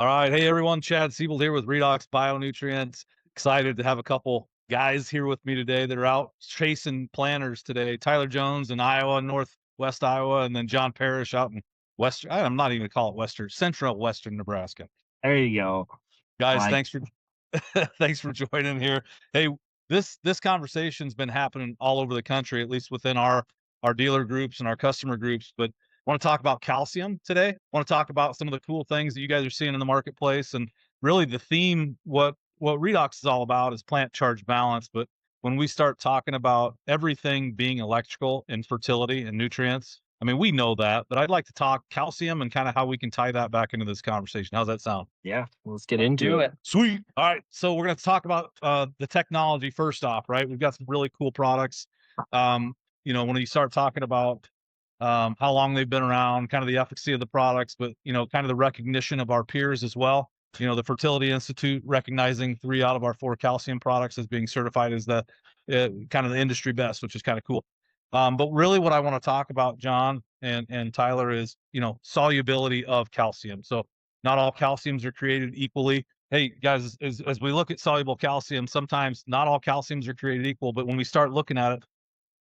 All right. Hey, everyone. Chad Scebold here with Redox Bionutrients. Excited to have a couple guys here with me today that are out chasing planters today. Tyler Jones in Iowa, Northwest Iowa, and then John Parrish out in Western. I'm not even going to call it Western, Central Western Nebraska. There you go. Guys, Like, thanks for thanks for joining here. Hey, this conversation's been happening all over the country, at least within our dealer groups and our customer groups. But I want to talk about calcium today. I want to talk about some of the cool things that you guys are seeing in the marketplace, and really the theme. What Redox is all about is plant charge balance. But when we start talking about everything being electrical and fertility and nutrients, I mean, we know that, but I'd like to talk calcium and kind of how we can tie that back into this conversation. How's that sound? yeah, let's get into it. Sweet. All right. So we're going to talk about the technology first off, right? We've got some really cool products. When you start talking about how long they've been around, kind of the efficacy of the products, but, kind of the recognition of our peers as well. The Fertility Institute recognizing 3 out of our 4 calcium products as being certified as the kind of the industry best, which is kind of cool. But really what I want to talk about, John and Tyler, is, solubility of calcium. So not all calciums are created equally. Hey, guys, as we look at soluble calcium, sometimes not all calciums are created equal, but when we start looking at it,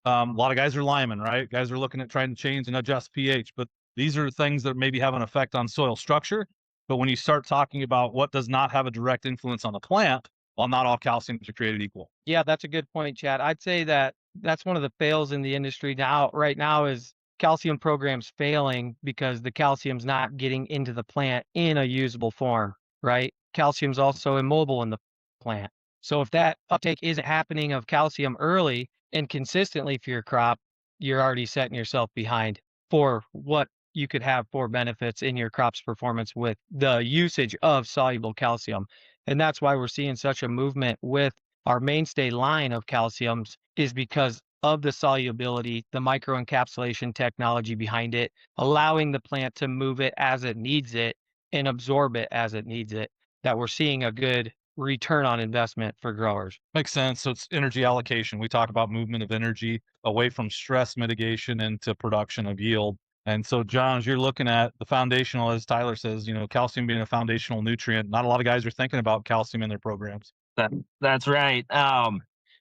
a lot of guys are linemen, right? Guys are looking at trying to change and adjust pH, but these are things that maybe have an effect on soil structure. But when you start talking about what does not have a direct influence on the plant, well, not all calciums are created equal. Yeah, that's a good point, Chad. I'd say that that's one of the fails in the industry now, right now, is calcium programs failing because the calcium's not getting into the plant in a usable form, right? Calcium's also immobile in the plant. So if that uptake isn't happening of calcium early and consistently for your crop, you're already setting yourself behind for what you could have for benefits in your crop's performance with the usage of soluble calcium. And that's why we're seeing such a movement with our mainstay line of calciums is because of the solubility, the microencapsulation technology behind it, allowing the plant to move it as it needs it and absorb it as it needs it, that we're seeing a good return on investment for growers. Makes sense. So it's energy allocation. We talk about movement of energy away from stress mitigation into production of yield. And so, John, as you're looking at the foundational, as Tyler says, calcium being a foundational nutrient, not a lot of guys are thinking about calcium in their programs. That that's right.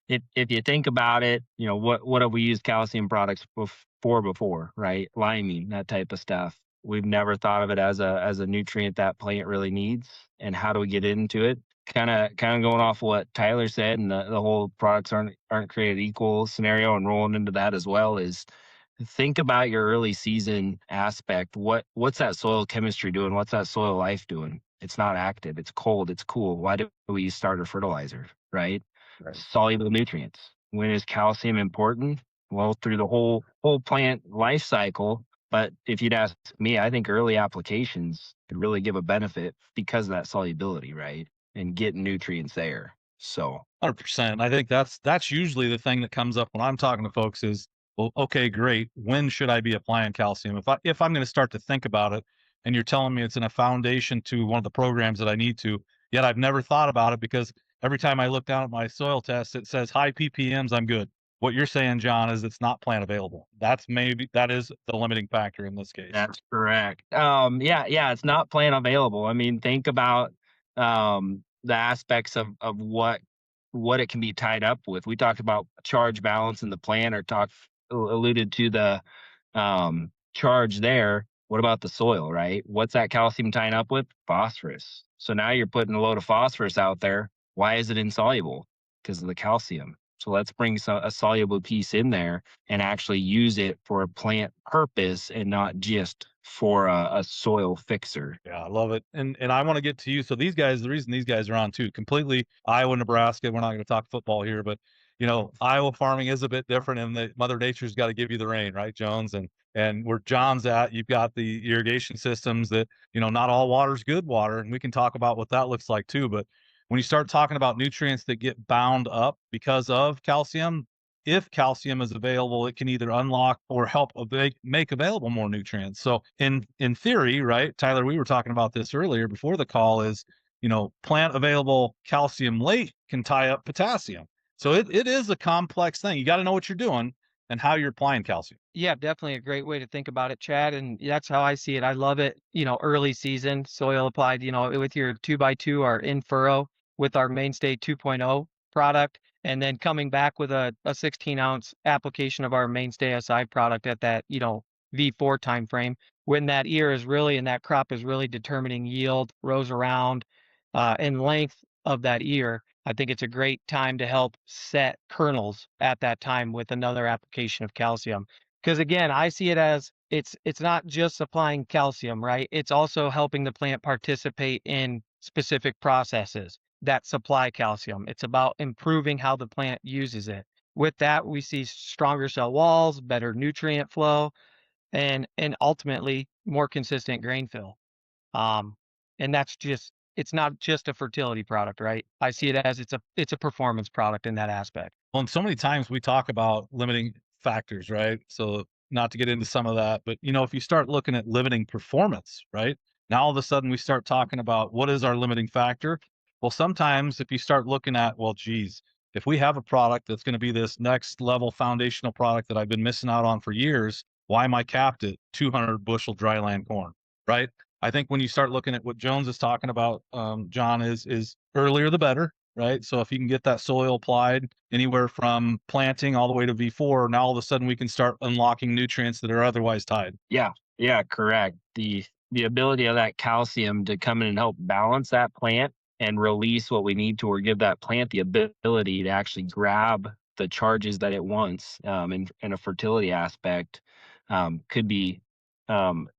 If you think about it, what have we used calcium products for before, right? Liming, that type of stuff. We've never thought of it as a nutrient that plant really needs, and how do we get into it? Kind of going off what Tyler said, and the whole products aren't created equal scenario, and rolling into that as well is think about your early season aspect. What's that soil chemistry doing? What's that soil life doing? It's not active. It's cold. It's cool. Why do we use starter fertilizer? Right? Right. Soluble nutrients. When is calcium important? Well, through the whole plant life cycle. But if you'd ask me, I think early applications could really give a benefit because of that solubility, right? And getting nutrients there. So 100%. I think that's usually the thing that comes up when I'm talking to folks is, well, okay, great. When should I be applying calcium? If I'm going to start to think about it, and you're telling me it's in a foundation to one of the programs that I need to, yet I've never thought about it because every time I look down at my soil test, it says high ppms, I'm good. What you're saying, John, is it's not plant available. That is the limiting factor in this case. that's correct. Yeah, it's not plant available. I mean, think about the aspects of what it can be tied up with. We talked about charge balance in the plant, or alluded to the charge there. What about the soil, right? What's that calcium tying up with? Phosphorus. So now you're putting a load of phosphorus out there. Why is it insoluble? Because of the calcium. So let's bring a soluble piece in there and actually use it for a plant purpose and not just for a soil fixer. Yeah, I love it. And I want to get to you. So these guys, the reason these guys are on too, completely Iowa, Nebraska. We're not going to talk football here, but Iowa farming is a bit different, and the Mother Nature's got to give you the rain, right, Jones? And where John's at, you've got the irrigation systems that, not all water's good water, and we can talk about what that looks like too. But when you start talking about nutrients that get bound up because of calcium, if calcium is available, it can either unlock or help make available more nutrients. So in theory, right, Tyler, we were talking about this earlier before the call, is plant available calcium late can tie up potassium. So it is a complex thing. You got to know what you're doing. and how you're applying calcium. Yeah, definitely a great way to think about it, Chad. And that's how I see it. I love it, early season, soil applied, with your 2x2 or in furrow with our mainstay 2.0 product. And then coming back with a 16-ounce application of our mainstay SI product at that, V4 time frame when that ear is really and that crop is really determining yield, rows around, and length of that ear. I think it's a great time to help set kernels at that time with another application of calcium. Because again, I see it as it's not just supplying calcium, right? It's also helping the plant participate in specific processes that supply calcium. It's about improving how the plant uses it. With that, we see stronger cell walls, better nutrient flow, and ultimately more consistent grain fill. Um, and that's just it's not just a fertility product, right? I see it as it's a performance product in that aspect. Well, and so many times we talk about limiting factors, right? So not to get into some of that, but if you start looking at limiting performance, right? Now all of a sudden we start talking about what is our limiting factor. Well, sometimes if you start looking at, well, geez, if we have a product that's going to be this next level foundational product that I've been missing out on for years, why am I capped at 200 bushel dryland corn, right? I think when you start looking at what Jones is talking about, John, is earlier the better, right? So if you can get that soil applied anywhere from planting all the way to V4, now all of a sudden we can start unlocking nutrients that are otherwise tied. Yeah, yeah, correct. The ability of that calcium to come in and help balance that plant and release what we need to, or give that plant the ability to actually grab the charges that it wants, in a fertility aspect, could be um,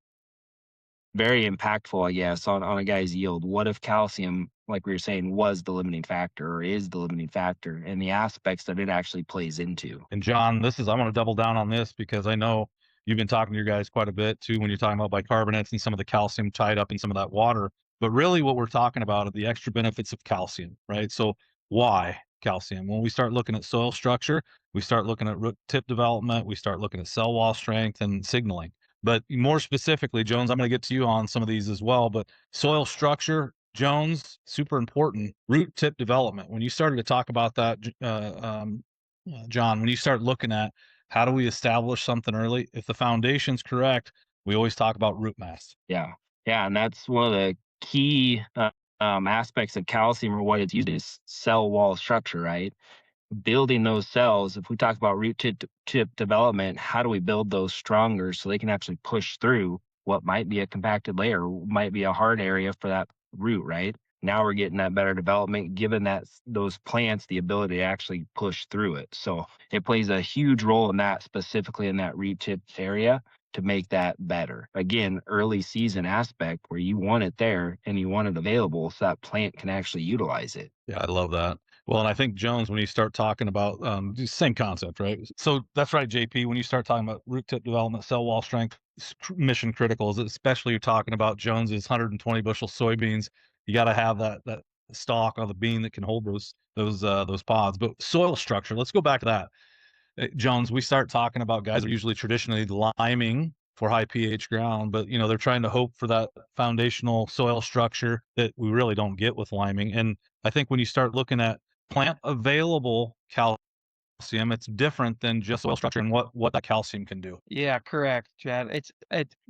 very impactful, I guess, on a guy's yield. What if calcium, like we were saying, was the limiting factor or is the limiting factor, and the aspects that it actually plays into? And John, I want to double down on this because I know you've been talking to your guys quite a bit too when you're talking about bicarbonates and some of the calcium tied up in some of that water. But really, what we're talking about are the extra benefits of calcium, right? So, why calcium? When we start looking at soil structure, we start looking at root tip development, we start looking at cell wall strength and signaling. But more specifically, Jones, I'm going to get to you on some of these as well. But soil structure, Jones, super important. Root tip development. When you started to talk about that, John, when you start looking at how do we establish something early, if the foundation's correct, we always talk about root mass. Yeah, yeah, and that's one of the key aspects of calcium, or what it's used is cell wall structure, right? Building those cells. If we talk about root tip development, how do we build those stronger so they can actually push through what might be a compacted layer, might be a hard area for that root, right? Now we're getting that better development, giving those plants the ability to actually push through it. So it plays a huge role in that, specifically in that root tip area, to make that better. Again, early season aspect where you want it there and you want it available so that plant can actually utilize it. Yeah, I love that. Well, and I think Jones, when you start talking about the same concept, right? So that's right, JP. When you start talking about root tip development, cell wall strength, mission critical, especially you're talking about Jones's 120 bushel soybeans. You got to have that stalk or the bean that can hold those pods. But soil structure, let's go back to that. Jones, we start talking about guys are usually traditionally liming for high pH ground, but they're trying to hope for that foundational soil structure that we really don't get with liming. And I think when you start looking at plant available calcium, it's different than just soil structure and what that calcium can do. Yeah, correct, Chad.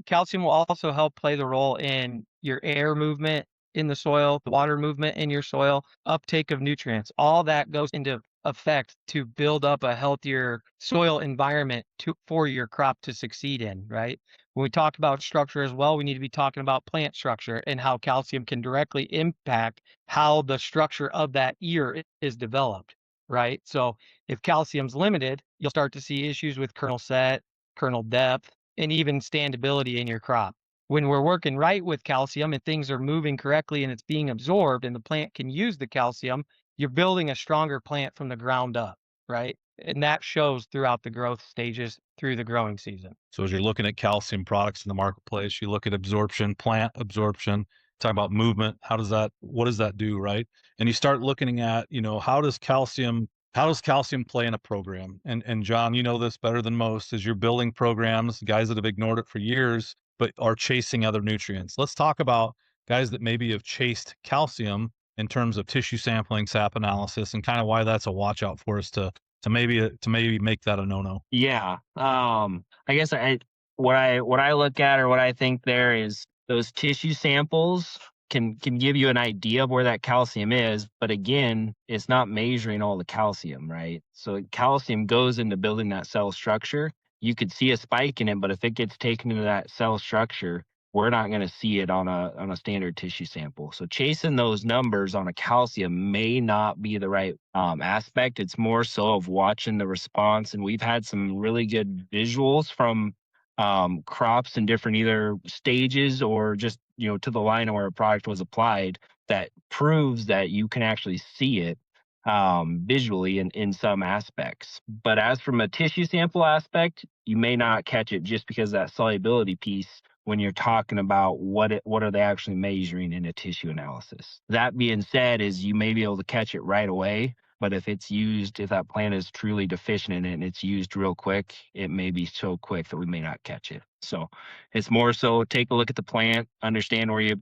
Calcium will also help play the role in your air movement in the soil, the water movement in your soil, uptake of nutrients. All that goes into effect to build up a healthier soil environment for your crop to succeed in, right? When we talk about structure as well, we need to be talking about plant structure and how calcium can directly impact how the structure of that ear is developed, right? So if calcium's limited, you'll start to see issues with kernel set, kernel depth, and even standability in your crop. When we're working right with calcium and things are moving correctly and it's being absorbed and the plant can use the calcium, you're building a stronger plant from the ground up, right? And that shows throughout the growth stages through the growing season. So as you're looking at calcium products in the marketplace, you look at absorption, plant absorption, talk about movement. What does that do, right? And you start looking at, how does calcium play in a program? And John, you know this better than most as you're building programs, guys that have ignored it for years, but are chasing other nutrients. Let's talk about guys that maybe have chased calcium in terms of tissue sampling, sap analysis, and kind of why that's a watch out for us to to maybe make that a no-no? Yeah. I guess what I look at or what I think there is those tissue samples can give you an idea of where that calcium is, but again, it's not measuring all the calcium, right? So calcium goes into building that cell structure. You could see a spike in it, but if it gets taken into that cell structure, we're not going to see it on a standard tissue sample. So chasing those numbers on a calcium may not be the right aspect. It's more so of watching the response, and we've had some really good visuals from crops in different either stages or just to the line where a product was applied that proves that you can actually see it visually in some aspects. But as from a tissue sample aspect, you may not catch it just because of that solubility piece when you're talking about what are they actually measuring in a tissue analysis. That being said, is you may be able to catch it right away, but if that plant is truly deficient in it and it's used real quick, it may be so quick that we may not catch it. So it's more so take a look at the plant, understand where you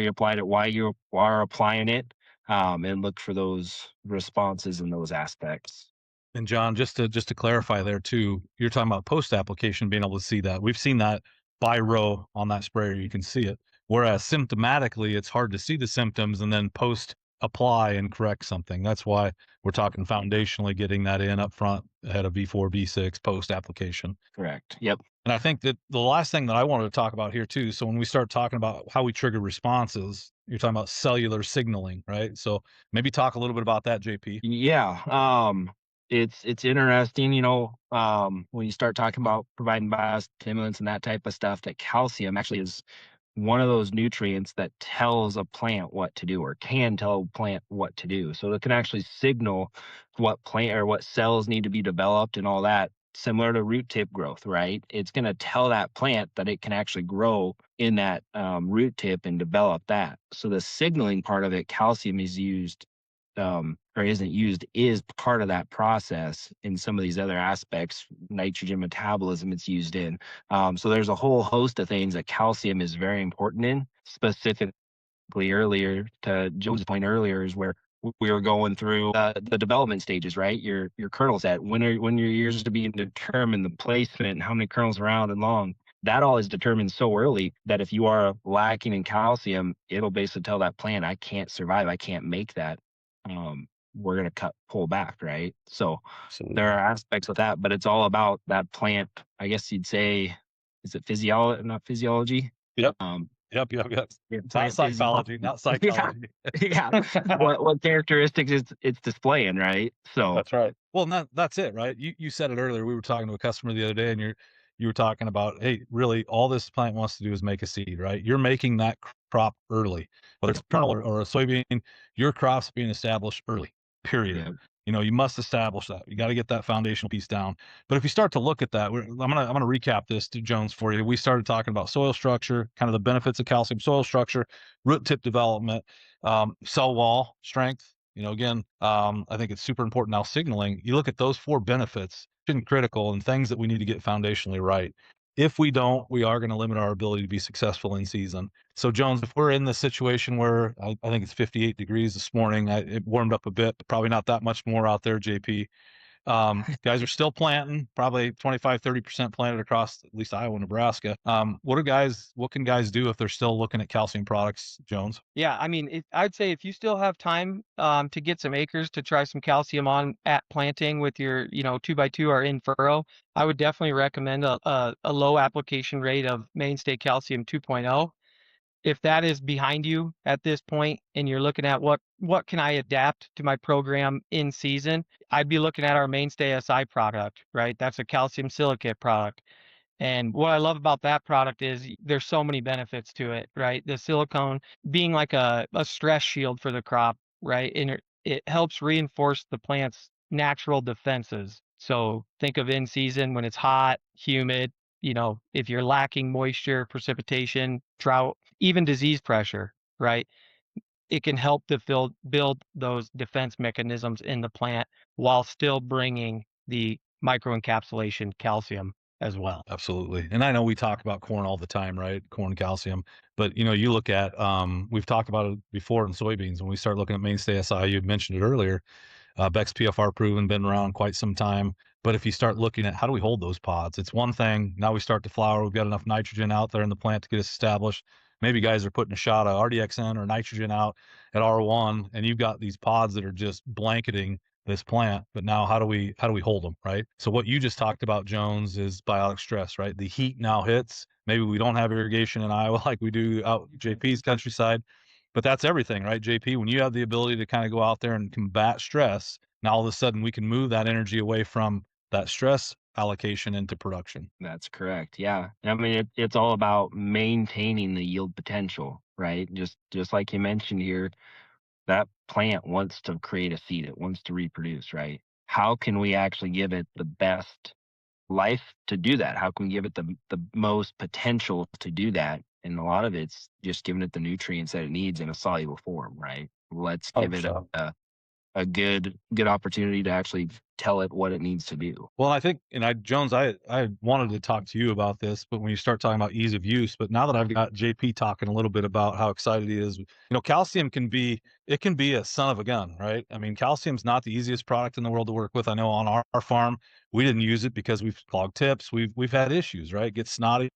applied it, why you are applying it, and look for those responses in those aspects. And John, just to clarify there too, you're talking about post application being able to see that. We've seen that by row on that sprayer, you can see it. Whereas symptomatically, it's hard to see the symptoms and then post apply and correct something. That's why we're talking foundationally getting that in up front ahead of V4, V6 post application. Correct. Yep. And I think that the last thing that I wanted to talk about here too, so when we start talking about how we trigger responses, you're talking about cellular signaling, right? So maybe talk a little bit about that, JP. Yeah. It's interesting, when you start talking about providing biostimulants and that type of stuff, that calcium actually is one of those nutrients that tells a plant what to do or can tell a plant what to do. So it can actually signal what plant or what cells need to be developed and all that, similar to root tip growth, right? It's going to tell that plant that it can actually grow in that root tip and develop that. So the signaling part of it, calcium is used or isn't used, is part of that process. In some of these other aspects, nitrogen metabolism it's used in. So there's a whole host of things that calcium is very important in. Specifically, earlier to Joe's point earlier is where we were going through the development stages, right? Your kernel set, when your years to be determined, the placement, and how many kernels around and long. That all is determined so early that if you are lacking in calcium, it'll basically tell that plant, I can't survive, I can't make that. We're going to pull back, right? So there are aspects of that, but it's all about that plant. I guess you'd say, is it physiology, not physiology? Yep. Yep. Not psychology, not psychology. Yeah. What characteristics it's displaying, right? So that's right. Well, that's it, right? You said it earlier. We were talking to a customer the other day, and you were talking about, hey, really, all this plant wants to do is make a seed, right? You're making that crop early, whether it's a kernel or a soybean. Your crop's being established early. Period. Yeah. You must establish that. You got to get that foundational piece down. But if you start to look at that, I'm gonna recap this to Jones for you. We started talking about soil structure, kind of the benefits of calcium, soil structure, root tip development, cell wall strength. Again, I think it's super important now. Signaling. You look at those 4 benefits, critical, and things that we need to get foundationally right. If we don't, we are going to limit our ability to be successful in season. So, Jones, if we're in the situation where I think it's 58 degrees this morning, it warmed up a bit, but probably not that much more out there, JP. Guys are still planting, probably 25, 30% planted across at least Iowa, Nebraska. What can guys do if they're still looking at calcium products, Jones? Yeah, I mean, I'd say if you still have time to get some acres to try some calcium on at planting with your, 2x2 or in furrow, I would definitely recommend a low application rate of Mainstay Calcium 2.0. If that is behind you at this point and you're looking at what can I adapt to my program in season, I'd be looking at our Mainstay SI product, right? That's a calcium silicate product. And what I love about that product is there's so many benefits to it, right? The silicone being like a stress shield for the crop, right? And it helps reinforce the plant's natural defenses. So think of in season when it's hot, humid, if you're lacking moisture, precipitation, drought, even disease pressure, right? It can help to build those defense mechanisms in the plant while still bringing the microencapsulation calcium as well. Absolutely. And I know we talk about corn all the time, right? Corn calcium. But you look at we've talked about it before in soybeans. When we start looking at Mainstay SI, you had mentioned it earlier. Beck's PFR proven, been around quite some time. But if you start looking at how do we hold those pods, it's one thing. Now we start to flower. We've got enough nitrogen out there in the plant to get us established. Maybe guys are putting a shot of RDXN or nitrogen out at R1, and you've got these pods that are just blanketing this plant. But now how do we hold them, right? So what you just talked about, Jones, is biotic stress, right? The heat now hits. Maybe we don't have irrigation in Iowa like we do out JP's countryside, but that's everything, right, JP? When you have the ability to kind of go out there and combat stress, now all of a sudden we can move that energy away from that stress allocation into production. That's correct. Yeah. I mean, it's all about maintaining the yield potential, right? Just like you mentioned here, that plant wants to create a seed. It wants to reproduce, right? How can we actually give it the best life to do that? How can we give it the most potential to do that? And a lot of it's just giving it the nutrients that it needs in a soluble form, right? Let's give it a good opportunity to actually tell it what it needs to do. Well, I think, and Jones, I wanted to talk to you about this, but when you start talking about ease of use, but now that I've got JP talking a little bit about how excited he is, calcium can be a son of a gun, right? I mean, calcium's not the easiest product in the world to work with. I know on our farm, we didn't use it because we've clogged tips. We've had issues, right? It gets snotty.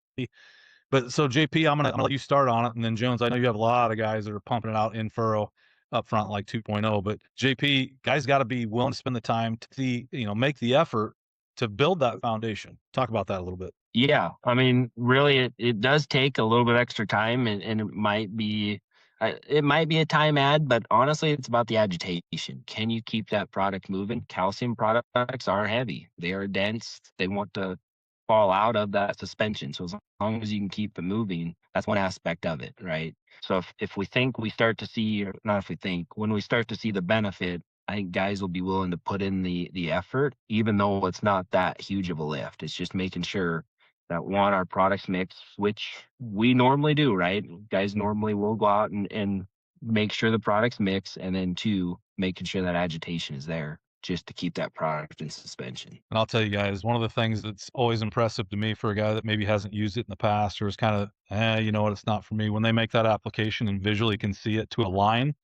But so JP, I'm gonna let you start on it, and then Jones, I know you have a lot of guys that are pumping it out in furrow up front like 2.0, but JP, guys got to be willing to spend the time to make the effort to build that foundation. Talk about that a little bit. Yeah, I mean, really, it does take a little bit extra time, and it might be a time add, but honestly, it's about the agitation. Can you keep that product moving? Calcium products are heavy. They are dense. They want to fall out of that suspension. So as long as you can keep it moving, that's one aspect of it, right? So if we think we start to see, or not if we think, when we start to see the benefit, I think guys will be willing to put in the effort, even though it's not that huge of a lift. It's just making sure that one, our products mix, which we normally do, right? Guys normally will go out and make sure the products mix, and then two, making sure that agitation is there just to keep that product in suspension. And I'll tell you guys, one of the things that's always impressive to me for a guy that maybe hasn't used it in the past or is kind of, you know what, it's not for me. When they make that application and visually can see it to a line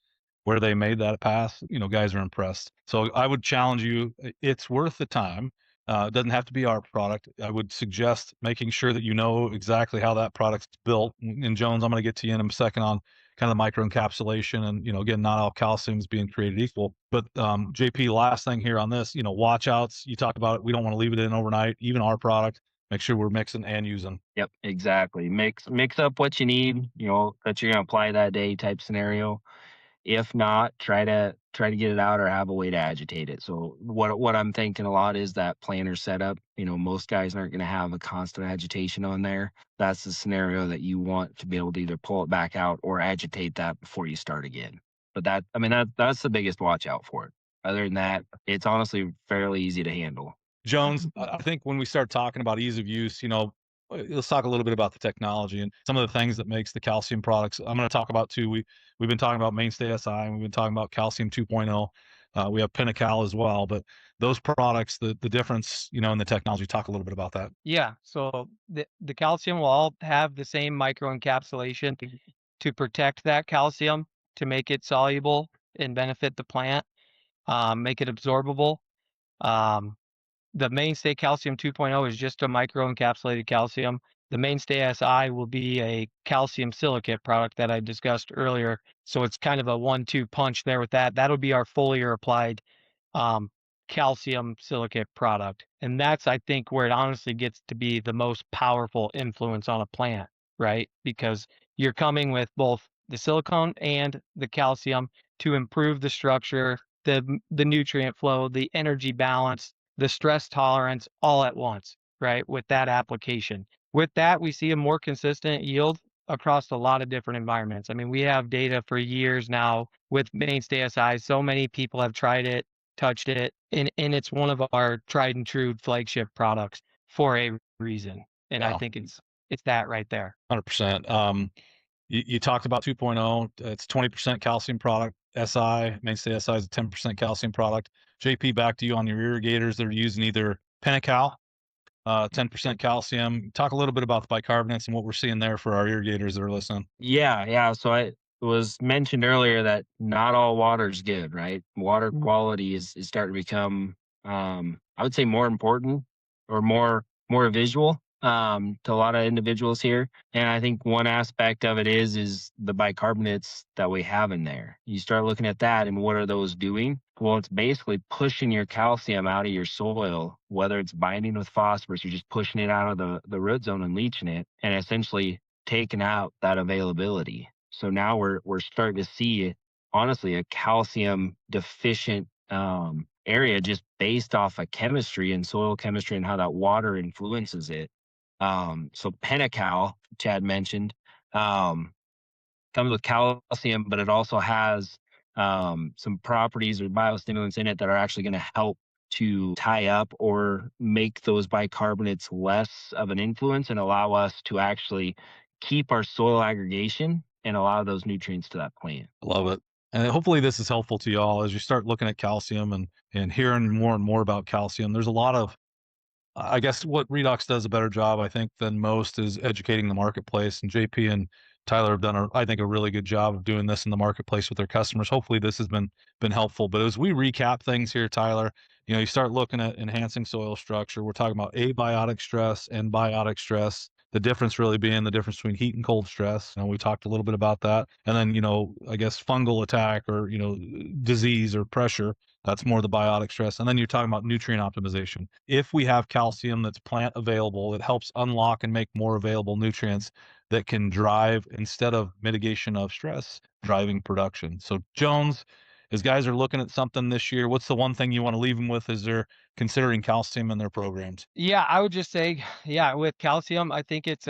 where they made that pass, guys are impressed. So I would challenge you, it's worth the time. It doesn't have to be our product. I would suggest making sure that you know exactly how that product's built. And Jones, I'm going to get to you in a second on kind of the microencapsulation and, again, not all calcium is being created equal. But JP, last thing here on this, watch outs. You talked about it. We don't want to leave it in overnight, even our product. Make sure we're mixing and using. Yep, exactly. Mix up what you need, that you're going to apply that day type scenario. If not, try to get it out or have a way to agitate it. So what I'm thinking a lot is that planter setup. Most guys aren't going to have a constant agitation on there. That's the scenario that you want to be able to either pull it back out or agitate that before you start again. But that's the biggest watch out for it. Other than that, it's honestly fairly easy to handle. Jones, I think when we start talking about ease of use, let's talk a little bit about the technology and some of the things that makes the calcium products. I'm going to talk about too. We've been talking about Mainstay SI, and we've been talking about calcium 2.0. We have Pinnacal as well, but those products, the difference, in the technology, talk a little bit about that. Yeah. So the calcium will all have the same microencapsulation to protect that calcium, to make it soluble and benefit the plant, make it absorbable. The Mainstay Calcium 2.0 is just a microencapsulated calcium. The Mainstay SI will be a calcium silicate product that I discussed earlier. So it's kind of a 1-2 punch there with that. That'll be our foliar applied calcium silicate product. And that's, I think, where it honestly gets to be the most powerful influence on a plant, right? Because you're coming with both the silicone and the calcium to improve the structure, the nutrient flow, the energy balance, the stress tolerance all at once, right? With that application. With that, we see a more consistent yield across a lot of different environments. I mean, we have data for years now with Mainstay SI. So many people have tried it, touched it, and it's one of our tried and true flagship products for a reason. And I think it's that right there. 100%. You talked about 2.0. It's 20% calcium product. SI, Mainstay SI is a 10% calcium product. JP, back to you on your irrigators. They're using either Pinnacal, 10% calcium. Talk a little bit about the bicarbonates and what we're seeing there for our irrigators that are listening. Yeah. So was mentioned earlier that not all water is good, right? Water quality is starting to become, I would say, more important or more visual to a lot of individuals here. And I think one aspect of it is the bicarbonates that we have in there. You start looking at that, and what are those doing? Well, it's basically pushing your calcium out of your soil, whether it's binding with phosphorus, you're just pushing it out of the root zone and leaching it, and essentially taking out that availability. So now we're starting to see, honestly, a calcium deficient area just based off of chemistry and soil chemistry and how that water influences it. So Pentacal, Chad mentioned, um, comes with calcium, but it also has some properties or biostimulants in it that are actually going to help to tie up or make those bicarbonates less of an influence and allow us to actually keep our soil aggregation and allow those nutrients to that plant. Love it. And hopefully this is helpful to y'all as you start looking at calcium and hearing more and more about calcium. There's a lot of, I guess what Redox does a better job, I think, than most is educating the marketplace. And JP and Tyler have done, I think, a really good job of doing this in the marketplace with their customers. Hopefully, this has been helpful. But as we recap things here, Tyler, you start looking at enhancing soil structure. We're talking about abiotic stress and biotic stress. The difference really being the difference between heat and cold stress. And we talked a little bit about that. And then, I guess fungal attack or, disease or pressure. That's more the biotic stress. And then you're talking about nutrient optimization. If we have calcium that's plant available, it helps unlock and make more available nutrients that can drive, instead of mitigation of stress, driving production. So Jones, as guys are looking at something this year, what's the one thing you want to leave them with as they're considering calcium in their programs? Yeah, I would just say, yeah, with calcium, I think it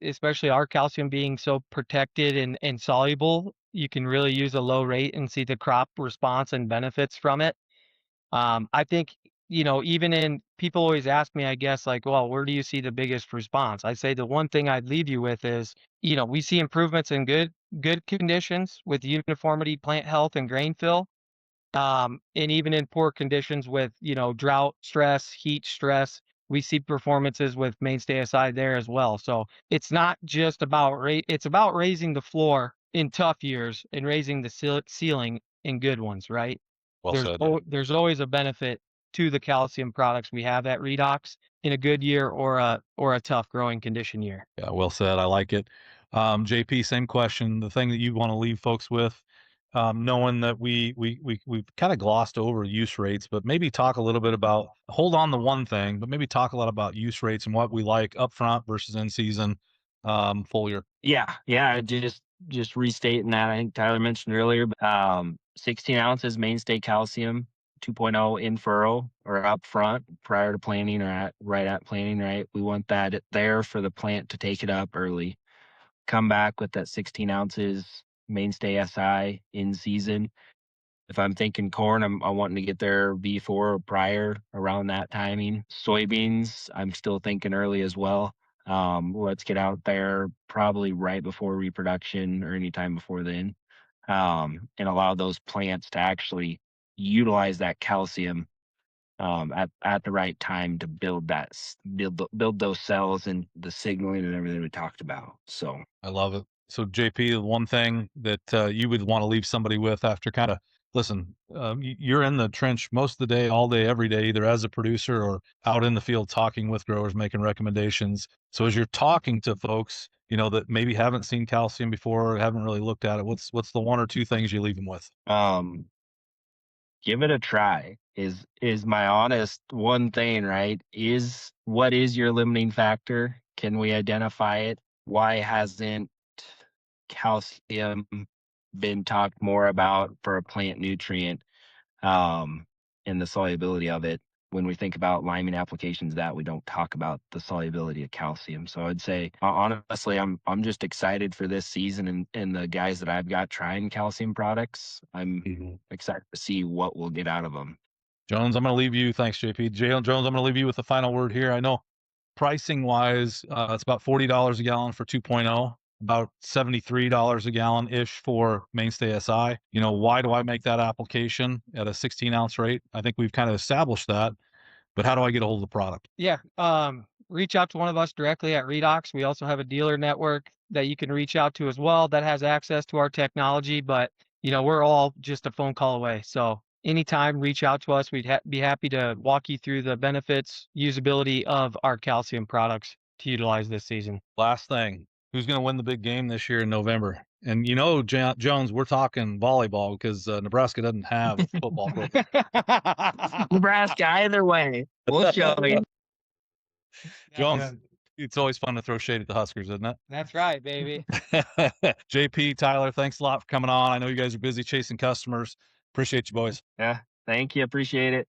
especially our calcium being so protected and soluble, you can really use a low rate and see the crop response and benefits from it. I think, even in people always ask me, I guess, like, well, where do you see the biggest response? I say the one thing I'd leave you with is, we see improvements in good conditions with uniformity, plant health, and grain fill. And even in poor conditions with, drought stress, heat stress, we see performances with mainstay SI there as well. So it's not just about it's about raising the floor in tough years and raising the ceiling in good ones, right? Well said. There's always a benefit to the calcium products we have at Redox in a good year or a tough growing condition year. Yeah, well said. I like it. JP, same question. The thing that you want to leave folks with, knowing that we've kind of glossed over use rates, but maybe talk a little bit about, hold on to one thing, but maybe talk a lot about use rates and what we like upfront versus in season, full year. Yeah, just restating that. I think Tyler mentioned earlier, 16 ounces mainstay calcium 2.0 in furrow or up front prior to planting or right at planting, right? We want that there for the plant to take it up early. Come back with that 16 ounces mainstay SI in season. If I'm thinking corn, I'm wanting to get there before or prior around that timing. Soybeans, I'm still thinking early as well. Let's get out there probably right before reproduction or anytime before then, and allow those plants to actually utilize that calcium at the right time to build those cells and the signaling and everything we talked about. So I love it. So JP, the one thing that you would want to leave somebody with after kind of, listen, you're in the trench most of the day, all day, every day, either as a producer or out in the field talking with growers, making recommendations. So as you're talking to folks, that maybe haven't seen calcium before, or haven't really looked at it, what's the one or two things you leave them with? give it a try is my honest one thing, right? What is your limiting factor? Can we identify it? Why hasn't calcium been talked more about for a plant nutrient, um, and the solubility of it? When we think about liming applications, that we don't talk about the solubility of calcium. So I'd say honestly, I'm just excited for this season and the guys that I've got trying calcium products. I'm excited to see what we'll get out of them. Jones, I'm going to leave you. Thanks, JP. Jones, I'm going to leave you with the final word here. I know pricing wise, it's about $40 a gallon for 2.0, about $73 a gallon ish for mainstay SI. Why do I make that application at a 16 ounce rate? I think we've kind of established that, but how do I get a hold of the product? Yeah. reach out to one of us directly at Redox. We also have a dealer network that you can reach out to as well that has access to our technology, but we're all just a phone call away. So anytime, reach out to us. We'd be happy to walk you through the benefits, usability of our calcium products to utilize this season. Last thing, who's going to win the big game this year in November? And Jones, we're talking volleyball because Nebraska doesn't have a football program. Nebraska, either way, we'll show you. Jones, it's always fun to throw shade at the Huskers, isn't it? That's right, baby. JP, Tyler, thanks a lot for coming on. I know you guys are busy chasing customers. Appreciate you, boys. Yeah, thank you. Appreciate it.